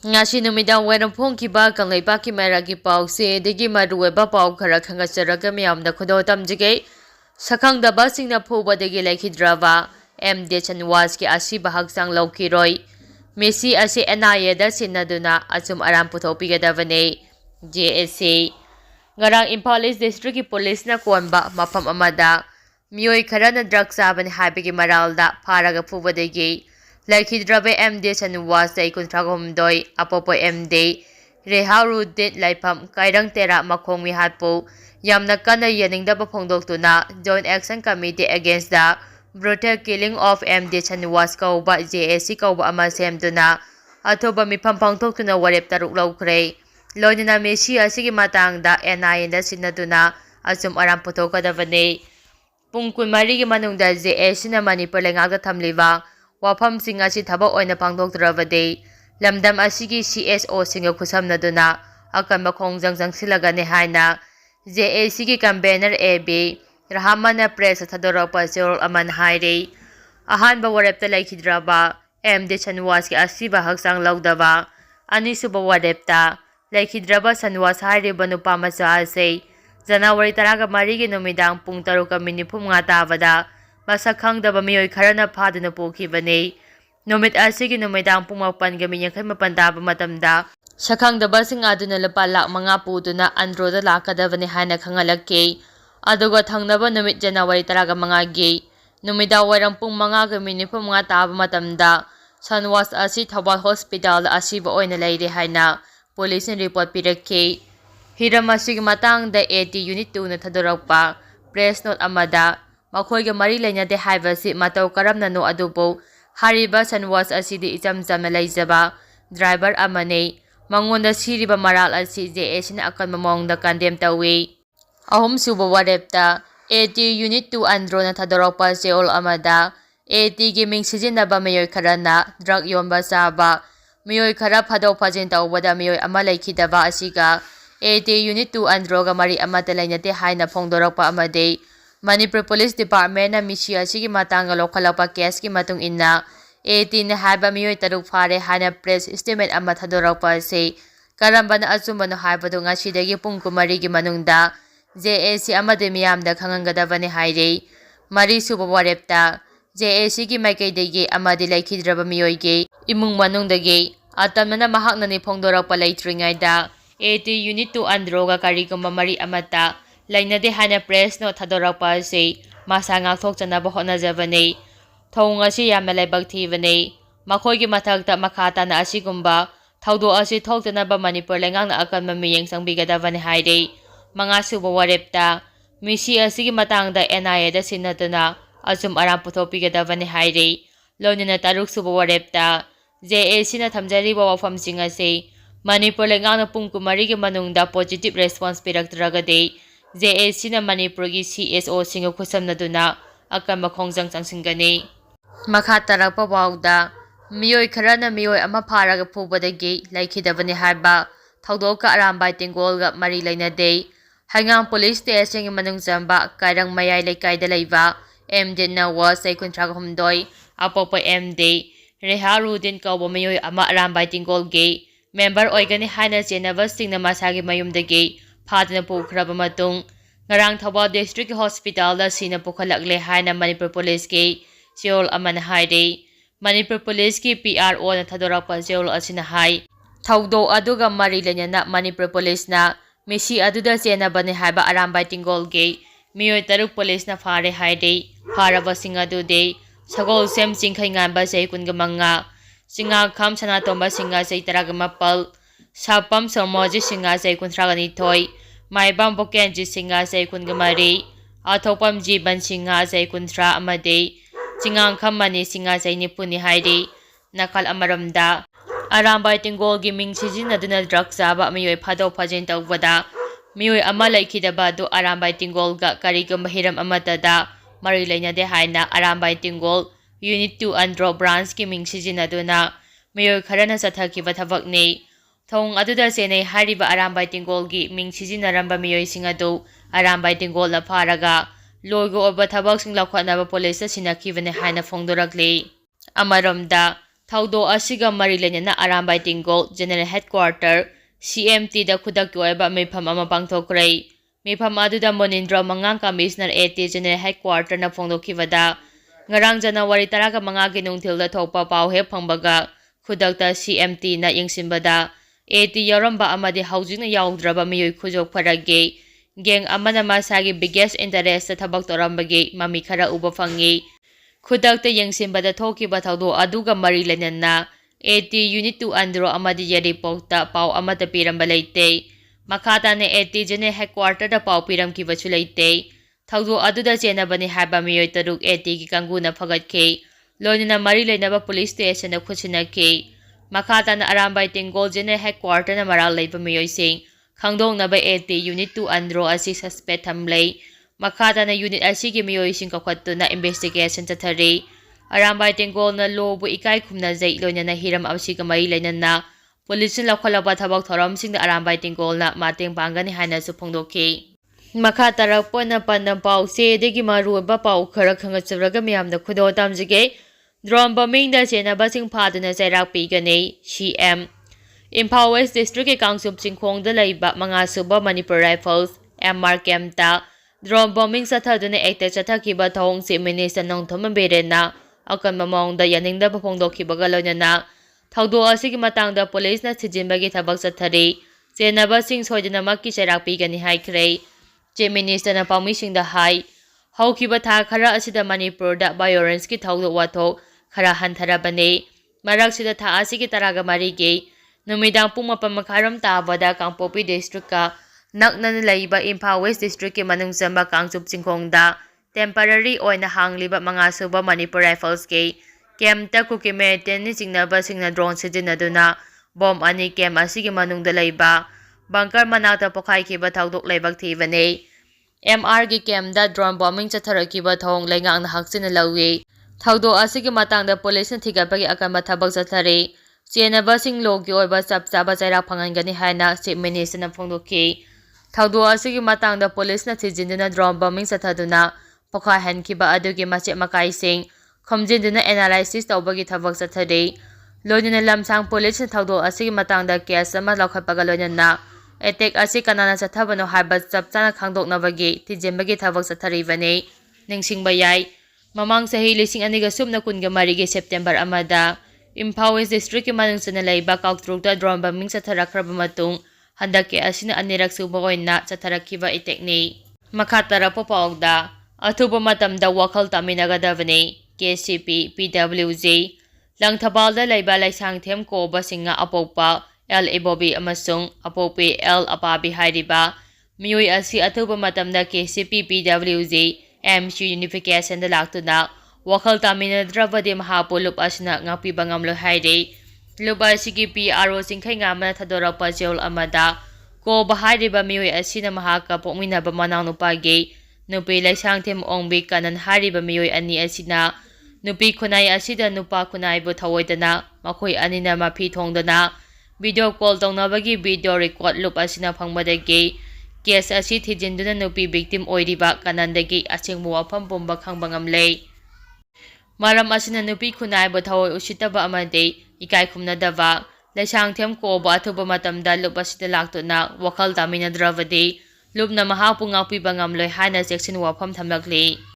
Ngasi numidang wenang phongkiba kangleibaki mairagi pause degi marueba pau khara khangasaraga miyamda khodo tamjige sakhangdaba singna phubadagi laikhidraba MD Chanwas ki asiba haksang laukiroi Messi asi NIA da sinaduna achum aram puthopigadabane JSC ngarang Imphal East District ki police na konba mafam amada miyoi kharana drugs sabani habigi maralda pharaga phubadagi Laikhidrabe MD Chanwas ay kuntragomdoi apopo MD Reharuddin Laifam Kairang Tera Makhong Mihatpo Yamna Kana Yaningdaba Phongdoktuna Joint Action Committee Against the Brutal Killing of MD Chanwas Kauba JSC Kauba ama semduna athoba mifam phangthoktuna warep taruk laukre loinana Messi asigi matangda NIA da sinaduna asum aram puthokadabane pung 12 gi manungda JSC na Manipur lengagda thamliba wafam singa si thabak oina pangdoktrabade lamdam asigi CSO singa khusamnaduna akan makhongjang jangsilagane haina JAC gi campaigner AB Rahamana press thadorapa serol aman haire ahanba warepta laikhidraba MD Chanwas ki asiba haksang laudaba anisuba warepta laikhidraba Chanwas haire banupa macha ase January 13 gi numidang pung 3:50 tabada Masakhangdaba miyoi kharana phaduna pokhibane numit asigi numidang pung 8:58 taba matamda sakhangdaba sing aduna lupa lakh 5 puduna androda lakadabane haina khangalake aduga thangnaba numit January 15 gi numida warang pung 5:50 taba matamda Chanwas asi Thawal Hospital asiba oina leire haina police report pirakhe hiram asigi matangda AT unit 2 na thadorakpa press note amada Makhoiga mari lainade haibasi matau karamna no adubo hariba Chanwas asidi ichamchamna laijaba driver amane mangonda siriba maral asi JAC na akan mamongda condemn tawi ahum suba warepta AT unit 2 andro na thadorakpa seol amada AT gaming sijinaba mayoy karana drug yomba saba mayoy khara phado phajin tawbada mayoy ama laikhidaba asiga AT unit 2 andro ga mari amata lainate haina phongdorakpa amade Manipur Police Department na misi asigi matanga lokhalapa case ki matung inna 18 na haba miyoi taruk fare hana press statement ama thadorakpa se karamba na achumbano haibado ngasidagi pung 9 gi manungda JAC amade miyamda khangangadabane haire mari suba warepta JAC gi maikaidagi amade laikhidraba miyoi ge imung manungdagi atamna mahaknani phongdorakpa leitringaida 80 unit 2 androga karigoma mari amata Lainade hana press no thadorakpa se masa ngakthokchanaba honajabane thong asi yamna laibak thibane makhoigi mathakta makhata na asigumba thaudo asi thoktanaba Manipur lengangna akan mamiyeng sangbigadabane haire manga suba warepta misi asigi matangda NIA da sinatuna asum aram puthopigadabane haire loinana taruk suba warepta JAC na thamjariba wafamsing ase Manipur lengangna pung 9 gi manungda positive response piraktragade JAC na Manipur gi CSO singa khusamnaduna akan makhongjang changsingani makha tarakpa wawda miyoi kharana miyoi ama pharaga phubadagi laikhidabani haiba thaudoka arambai tingolga mari lainade hangang police station gi manung jamba kairang mayai leikaida leiba MD na was ai kuntraga humdoi apopo MD Reharuddin kauba miyoi ama arambai tingolge member oigani haina chenaba singna masagi mayumdagi phaduna pukhraba matung ngarang Thawal District Hospital da sina pukhalakle haina Manipur Police ki seol amana haire Manipur Police ki PRO na thadorakpa seol asina hai thaudo aduga mari lenyana Manipur Police na misi aduda chenabane haiba arambai tingol ge miyoi taruk police na phare haire pharaba singa dude sagol sem chingkhai ngamba sei kungamanga singa kham sanatomba singa sei taragmapal Sapam Sarmoji Singa say kuntragani toy, Maibam Bokenji Singa say kungamari, Atopam Jiban Singa say kuntra amade, Singang Kamani Singa say nipuni hairi, Nakal Amaramda, Arambay Tingol Giming Sijin Aduna Drug Saba Miyoy Pado Pajenta Wada, Miyoy Amalay Kidabado Arambay Tingol Ga Karigam Mahiram Amatada, Marilena de Haina, Arambay Tingol, Unit 2 Andro Branch Giming Sijin Aduna, Miyoy Karana Sataki Vatavakne, Thong aduda senay hariba arambay tingol gi ming sizinaramba miyoy singado arambay tingol na paraga logo oba thabak sing lakhwanaba police sinakibane haina phongdorakle amaramda ꯊꯧꯗꯣꯛ ꯑꯁꯤꯒ ꯃꯔꯤ ꯂꯩꯅꯅ Arambai ꯇꯤꯡꯒꯣꯜ general headquarter (CMTꯗ ꯈꯨꯗꯛꯀꯤ ꯑꯣꯏꯕ ꯃꯤꯐꯝ ꯑꯃ ꯄꯥꯡꯊꯣꯛꯈ꯭ꯔꯦ꯫ ꯃꯤꯐꯝ ꯑꯗꯨꯗ ꯃꯣꯅꯤꯟꯗ꯭ꯔ ꯃꯉꯥꯡ ꯀꯃꯤꯁꯅꯔ (AT) ꯖꯦꯅꯔꯦꯜ ꯍꯦꯗꯀ꯭ꯋꯥꯔꯇꯔꯅ ꯐꯣꯡꯗꯣꯛꯈꯤꯕꯗ ꯉꯔꯥꯡ ꯖꯅꯨꯋꯥꯔꯤ 15ꯒꯤ ꯅꯨꯡꯊꯤꯜꯗ ꯊꯣꯛꯄ ꯄꯥꯎ ꯍꯦꯛ ꯐꯪꯕꯒ ꯈꯨꯗꯛꯇ CMTꯅ ꯌꯦꯡꯁꯤꯟꯕꯗ AT ꯌꯥꯎꯔꯝꯕ ꯑꯃꯗꯤ ꯍꯧꯖꯤꯛꯅ ꯌꯥꯎꯗ꯭ꯔꯕ ꯃꯤꯑꯣꯏ ꯈꯨꯖꯣꯛ ꯐꯔꯒꯤ ꯒꯦꯡ ꯑꯃꯅ ꯃꯁꯥꯒꯤ ꯕꯤꯒꯦꯁ ꯏꯟꯇꯔꯦꯁꯇ ꯊꯕꯛ ꯇꯧꯔꯝꯕꯒꯤ ꯃꯃꯤ ꯈꯔ ꯎꯕ ꯐꯪꯏ꯫ ꯈꯨꯗꯛꯇ ꯌꯦꯡꯁꯤꯟꯕꯗ ꯊꯣꯛꯈꯤꯕ ꯊꯧꯗꯣꯛ ꯑꯗꯨꯒ ꯃꯔꯤ ꯂꯩꯅꯅ AT ꯌꯨꯅꯤꯠ 2 ꯑꯟꯗ꯭ꯔꯣ ꯑꯃꯗꯤ ꯌꯥꯏꯔꯤꯄꯣꯛꯇ ꯄꯥꯎ ꯑꯃꯠꯇ ꯄꯤꯔꯝꯕ ꯂꯩꯇꯦ꯫ ꯃꯈꯥ ꯇꯥꯅ AT ꯖꯦꯅꯔꯦꯜ ꯍꯦꯗꯀ꯭ꯋꯥꯔꯇꯔꯗ ꯄꯥꯎ ꯄꯤꯔꯝꯈꯤꯕꯁꯨ ꯂꯩꯇꯦ꯫ ꯊꯧꯗꯣꯛ ꯑꯗꯨꯗ ꯆꯦꯟꯅꯕꯅꯤ ꯍꯥꯏꯕ ꯃꯤꯑꯣꯏ 3 ATꯒꯤ ꯀꯥꯡꯕꯨꯅ ꯐꯒꯠꯈꯤ, ꯂꯣꯏꯅꯅ ꯃꯔꯤ ꯂꯩꯅꯕ ꯄꯨꯂꯤꯁ ꯁ꯭ꯇꯦꯁꯟꯗ ꯈꯨꯠꯁꯤꯟꯅꯈꯤ꯫ ꯃꯈꯥ ꯇꯥꯅ ꯑꯔꯥꯝꯕꯥꯏ ꯇꯤꯡꯒꯣꯜ ꯖꯦꯅꯔꯦꯜ ꯍꯦꯗꯀ꯭ꯋꯥꯔꯇꯔꯅ ꯃꯔꯥꯜ ꯂꯩꯕ ꯃꯤꯑꯣꯏꯁꯤꯡ ꯈꯪꯗꯣꯛꯅꯕ AT ꯌꯨꯅꯤꯠ 2 ꯑꯟꯗ꯭ꯔꯣ ꯑꯁꯤ ꯁꯁꯄꯦꯠ ꯊꯝꯂꯦ꯫ ꯃꯈꯥ ꯇꯥꯅ ꯌꯨꯅꯤꯠ ꯑꯁꯤꯒꯤ ꯃꯤꯑꯣꯏꯁꯤꯡ ꯀꯧꯈꯠꯇꯨꯅ ꯏꯟꯚꯦꯁꯇꯤꯒꯦꯁꯟ ꯆꯠꯊꯔꯤ꯫ ꯑꯔꯥꯝꯕꯥꯏ ꯇꯤꯡꯒꯣꯜꯅ ꯂꯣꯕꯨ ꯏꯀꯥꯏ ꯈꯨꯝꯅꯖꯩ, ꯂꯣꯏꯅꯅ ꯍꯤꯔꯝ ꯑꯁꯤꯒ ꯃꯔꯤ ꯂꯩꯅꯅ ꯄꯨꯂꯤꯁꯅ ꯂꯧꯈꯠꯂꯛꯄ ꯊꯕꯛ ꯊꯧꯔꯝꯁꯤꯡꯗ ꯑꯔꯥꯝꯕꯥꯏ ꯇꯤꯡꯒꯣꯜꯅ ꯃꯇꯦꯡ ꯄꯥꯡꯒꯅꯤ ꯍꯥꯏꯅꯁꯨ ꯐꯣꯡꯗꯣꯛꯈꯤ꯫ ꯃꯈꯥ ꯇꯥꯔꯛꯄ ꯑꯣꯏꯅ ꯄꯥꯟꯗꯝ ꯄꯥꯎꯆꯦꯗꯒꯤ ꯃꯔꯨꯑꯣꯏꯕ ꯄꯥꯎ ꯈꯔ ꯈꯪꯒꯠꯆꯔꯒ ꯃꯤꯌꯥꯝꯗ ꯈꯨꯗꯣꯜ ꯇꯝꯖꯒꯦ꯫ ꯗ꯭ꯔꯣꯟ ꯕꯣꯝꯕꯤꯡꯗ ꯆꯦꯟꯅꯕꯁꯤꯡ ꯐꯥꯗꯨꯅ ꯆꯩꯔꯥꯛ ꯄꯤꯒꯅꯤ꯫ (CM) ꯏꯝꯐꯥꯜ ꯋꯦꯁ ꯗꯤꯁꯇ꯭ꯔꯤꯛꯀꯤ ꯀꯥꯡꯆꯨꯞ ꯆꯤꯡꯈꯣꯡꯗ ꯂꯩꯕ 5ꯁꯨꯕ ꯃꯅꯤꯄꯨꯔ ꯔꯥꯏꯐꯜꯁ (MR) ꯀꯦꯝꯞꯇ ꯗ꯭ꯔꯣꯟ ꯕꯣꯝꯕꯤꯡ ꯆꯠꯊꯗꯨꯅ ꯑꯦꯛꯇ ꯆꯠꯊꯈꯤꯕ ꯊꯧꯑꯣꯡ ꯆꯤꯐ ꯃꯤꯅꯤꯁꯇꯔ ꯅꯣꯡꯊꯣꯝꯕꯝ ꯕꯤꯔꯦꯟꯅ ꯑꯀꯟꯕ ꯃꯑꯣꯡꯗ ꯌꯥꯅꯤꯡꯗꯕ ꯐꯣꯡꯗꯣꯛꯈꯤꯕꯒ ꯂꯣꯏꯅꯅ ꯊꯧꯗꯣꯛ ꯑꯁꯤꯒꯤ ꯃꯇꯥꯡꯗ ꯄꯨꯂꯤꯁꯅ ꯊꯤꯖꯤꯟꯕꯒꯤ ꯊꯕꯛ ꯆꯠꯊꯔꯤ꯫ ꯆꯦꯟꯅꯕꯁꯤꯡ ꯁꯣꯏꯗꯅꯃꯛꯀꯤ ꯆꯩꯔꯥꯛ ꯄꯤꯒꯅꯤ ꯍꯥꯏꯈ꯭ꯔꯦ꯫ ꯆꯤꯐ ꯃꯤꯅꯤꯁꯇꯔꯅ ꯄꯥꯎꯃꯤꯁꯤꯡꯗ ꯍꯥꯏ ꯍꯧꯈꯤꯕ ꯊꯥ ꯈꯔ ꯑꯁꯤꯗ ꯃꯅꯤꯄꯨꯔꯗ ꯚꯥꯏꯑꯣꯂꯦꯟꯁꯀꯤ ꯊꯧꯗꯣꯛ ꯋꯥꯊꯣꯛ ꯈꯔ ꯍꯟꯊꯔꯕꯅꯤ꯫ ꯃꯔꯛꯁꯤꯗ ꯊꯥ ꯑꯁꯤꯒꯤ 13ꯒꯤ ꯅꯨꯃꯤꯗꯥꯡ ꯄꯨꯡ 7:30 ꯇꯥꯕꯗ ꯀꯥꯡꯄꯣꯛꯄꯤ ꯗꯤꯁꯇ꯭ꯔꯤꯛꯀ ꯅꯛꯅꯅ ꯂꯩꯕ ꯏꯝꯐꯥꯜ ꯋꯦꯁ ꯗꯤꯁꯇ꯭ꯔꯤꯛꯀꯤ ꯃꯅꯨꯡ ꯆꯟꯕ ꯀꯥꯡꯆꯨꯞ ꯆꯤꯡꯈꯣꯡꯗ ꯇꯦꯝꯄꯔꯔꯤ ꯑꯣꯏꯅ ꯍꯥꯡꯂꯤꯕ 5ꯁꯨꯕ ꯃꯅꯤꯄꯨꯔ ꯔꯥꯏꯐꯜꯁꯀꯤ ꯀꯦꯝꯞꯇ ꯀꯨꯀꯤ ꯃꯤꯂꯤꯇꯦꯟꯠꯅ ꯆꯤꯡꯅꯕꯁꯤꯡꯅ ꯗ꯭ꯔꯣꯟ ꯁꯤꯖꯤꯟꯅꯗꯨꯅ ꯕꯣꯝ 2 ꯀꯦꯝꯞ ꯑꯁꯤꯒꯤ ꯃꯅꯨꯡꯗ ꯂꯩꯕ ꯕꯪꯀꯔ ꯃꯅꯥꯛꯇ ꯄꯣꯈꯥꯏꯈꯤꯕ ꯊꯧꯗꯣꯛ ꯂꯥꯏꯕꯛ ꯊꯤꯕꯅꯤ꯫ MRꯒꯤ ꯀꯦꯝꯞꯇ ꯗ꯭ꯔꯣꯟ ꯕꯣꯝꯕꯤꯡ ꯆꯠꯊꯔꯛꯈꯤꯕ ꯊꯧꯑꯣꯡ ꯂꯩꯉꯥꯛꯅ ꯍꯛꯆꯤꯟꯅ ꯂꯧꯏ꯫ ꯊꯧꯗꯣꯛ ꯑꯁꯤꯒꯤ ꯃꯇꯥꯡꯗ ꯄꯨꯂꯤꯁꯅ ꯊꯤꯒꯠꯄꯒꯤ ꯑꯀꯟꯕ ꯊꯕꯛ ꯆꯠꯊꯔꯤ꯫ ꯆꯦꯟꯅꯕꯁꯤꯡ ꯂꯣꯒꯤ ꯑꯣꯏꯕ ꯆꯞ ꯆꯥꯕ ꯆꯩꯔꯥꯛ ꯐꯪꯍꯟꯒꯅꯤ ꯍꯥꯏꯅ ꯆꯤꯐ ꯃꯤꯅꯤꯁꯇꯔꯅ ꯐꯣꯡꯗꯣꯛꯈꯤ꯫ ꯊꯧꯗꯣꯛ ꯑꯁꯤꯒꯤ ꯃꯇꯥꯡꯗ ꯄꯨꯂꯤꯁꯅ ꯊꯤꯖꯤꯟꯗꯨꯅ ꯗ꯭ꯔꯣꯟ ꯕꯣꯝꯕꯤꯡ ꯆꯠꯊꯗꯨꯅ ꯄꯣꯈꯥꯏꯍꯟꯈꯤꯕ ꯑꯗꯨꯒꯤ ꯃꯆꯦꯠ ꯃꯀꯥꯏꯁꯤꯡ ꯈꯣꯝꯖꯤꯟꯗꯨꯅ ꯑꯦꯅꯥꯂꯥꯏꯁꯤꯁ ꯇꯧꯕꯒꯤ ꯊꯕꯛ ꯆꯠꯊꯔꯤ꯫ ꯂꯣꯏꯅꯅ ꯂꯝꯁꯥꯡ ꯄꯨꯂꯤꯁꯅ ꯊꯧꯗꯣꯛ ꯑꯁꯤꯒꯤ ꯃꯇꯥꯡꯗ ꯀꯦꯁ ꯑꯃ ꯂꯧꯈꯠꯄꯒ ꯂꯣꯏꯅꯅ ꯑꯦꯇꯦꯛ ꯑꯁꯤ ꯀꯅꯥꯅ ꯆꯠꯊꯕꯅꯣ ꯍꯥꯏꯕ ꯆꯞ ꯆꯥꯅ ꯈꯪꯗꯣꯛꯅꯕꯒꯤ ꯊꯤꯖꯤꯟꯕꯒꯤ ꯊꯕꯛ ꯆꯠꯊꯔꯤꯕꯅꯤ꯫ ꯅꯤꯡꯁꯤꯡꯕ ꯌꯥꯏ, ꯃꯃꯥꯡ ꯆꯍꯤ 2023ꯒꯤ ꯁꯦꯞꯇꯦꯝꯕꯔ 1ꯗ ꯏꯝꯐꯥꯜ ꯋꯦꯁ ꯗꯤꯁꯇ꯭ꯔꯤꯛꯀꯤ ꯃꯅꯨꯡ ꯆꯟꯅ ꯂꯩꯕ ꯀꯥꯎꯇ꯭ꯔꯨꯛꯇ ꯗ꯭ꯔꯣꯟ ꯕꯣꯝꯕꯤꯡ ꯆꯠꯊꯔꯛꯈ꯭ꯔꯕ ꯃꯇꯨꯡ ꯍꯟꯗꯛꯀꯤ ꯑꯁꯤꯅ ꯑꯅꯤꯔꯛ ꯁꯨꯕ ꯑꯣꯏꯅ ꯆꯠꯊꯔꯛꯈꯤꯕ ꯑꯦꯇꯦꯛꯅꯤ꯫ ꯃꯈꯥ ꯇꯥꯔꯛꯄ ꯄꯥꯎꯗ ꯑꯊꯨꯕ ꯃꯇꯝꯗ ꯋꯥꯈꯜ ꯇꯥꯃꯤꯟꯅꯒꯗꯕꯅꯤ꯫ KCP PWG ꯂꯪꯊꯕꯥꯜꯗ ꯂꯩꯕ ꯂꯩꯁꯥꯡꯊꯦꯝ ꯀꯣꯕꯁꯤꯡꯅ ꯑꯄꯣꯛꯄ ꯑꯦꯜ ꯏꯕꯣꯕꯤ ꯑꯃꯁꯨꯡ ꯑꯄꯣꯛꯄꯤ ꯑꯦꯜ ꯑꯄꯥꯕꯤ ꯍꯥꯏꯔꯤꯕ ꯃꯤꯑꯣꯏ ꯑꯁꯤ ꯑꯊꯨꯕ ꯃꯇꯝꯗ KCP PWG MSU ꯌꯨꯅꯤꯐꯤꯀꯦꯁꯟꯗ ꯂꯥꯛꯇꯨꯅ ꯋꯥꯈꯜ ꯇꯥꯃꯤꯟꯅꯗ꯭ꯔꯕꯗꯤ ꯃꯍꯥꯛꯄꯨ ꯂꯨꯞ ꯑꯁꯤꯅ ꯉꯥꯛꯄꯤꯕ ꯉꯝꯂꯣꯏ ꯍꯥꯏꯔꯤ꯫ ꯂꯨꯞ ꯑꯁꯤꯒꯤ PRO ꯆꯤꯡꯈꯩꯉꯥꯟꯕꯅ ꯊꯥꯗꯣꯔꯛꯄ ꯆꯦꯔꯣꯜ ꯑꯃꯗ ꯀꯣꯕ ꯍꯥꯏꯔꯤꯕ ꯃꯤꯑꯣꯏ ꯑꯁꯤꯅ ꯃꯍꯥꯛꯀ ꯄꯣꯛꯃꯤꯟꯅꯕ ꯃꯅꯥꯎꯅꯨꯄꯥꯒꯤ ꯅꯨꯄꯤ ꯂꯩꯁꯥꯡꯊꯦꯝ ꯑꯣꯡꯕꯤ ꯀꯅꯟ ꯍꯥꯏꯔꯤꯕ ꯃꯤꯑꯣꯏ ꯑꯅꯤ ꯑꯁꯤꯅ ꯅꯨꯄꯤ ꯈꯨꯟꯅꯥꯏ ꯑꯁꯤꯗ ꯅꯨꯄꯥ ꯈꯨꯟꯅꯥꯏꯕꯨ ꯊꯑꯣꯏꯗꯅ ꯃꯈꯣꯏ ꯑꯅꯤꯅ ꯃꯐꯤ ꯊꯣꯡꯗꯅ ꯚꯤꯗꯤꯑꯣ ꯀꯣꯜ ꯇꯧꯅꯕꯒꯤ ꯚꯤꯗꯤꯑꯣ ꯔꯦꯀꯣꯔꯗ ꯂꯨꯞ ꯑꯁꯤꯅ ꯐꯪꯕꯗꯒꯤ ꯀꯦꯁ ꯑꯁꯤ ꯊꯤꯖꯤꯟꯗꯨꯅ ꯅꯨꯄꯤ ꯚꯤꯛꯇꯤꯝ ꯑꯣꯏꯔꯤꯕ ꯀꯅꯟꯗꯒꯤ ꯑꯁꯦꯡꯕ ꯋꯥꯐꯝ ꯄꯨꯝꯕ ꯈꯪꯕ ꯉꯝꯂꯦ꯫ ꯃꯔꯝ ꯑꯁꯤꯅ ꯅꯨꯄꯤ ꯈꯨꯟꯅꯥꯏꯕꯨ ꯊꯑꯣꯏ ꯎꯁꯤꯠꯇꯕ ꯑꯃꯗꯤ ꯏꯀꯥꯏ ꯈꯨꯝꯅꯗꯕ ꯂꯩꯁꯥꯡꯊꯦꯝ ꯀꯣꯕ ꯑꯊꯨꯕ ꯃꯇꯝꯗ ꯂꯨꯞ ꯑꯁꯤꯗ ꯂꯥꯛꯇꯨꯅ ꯋꯥꯈꯜ ꯇꯥꯃꯤꯟꯅꯗ꯭ꯔꯕꯗꯤ ꯂꯨꯞꯅ ꯃꯍꯥꯛꯄꯨ ꯉꯥꯛꯄꯤꯕ ꯉꯝꯂꯣꯏ ꯍꯥꯏꯅ ꯆꯦꯛꯁꯤꯟ ꯋꯥꯐꯝ ꯊꯝꯂꯛꯂꯤ꯫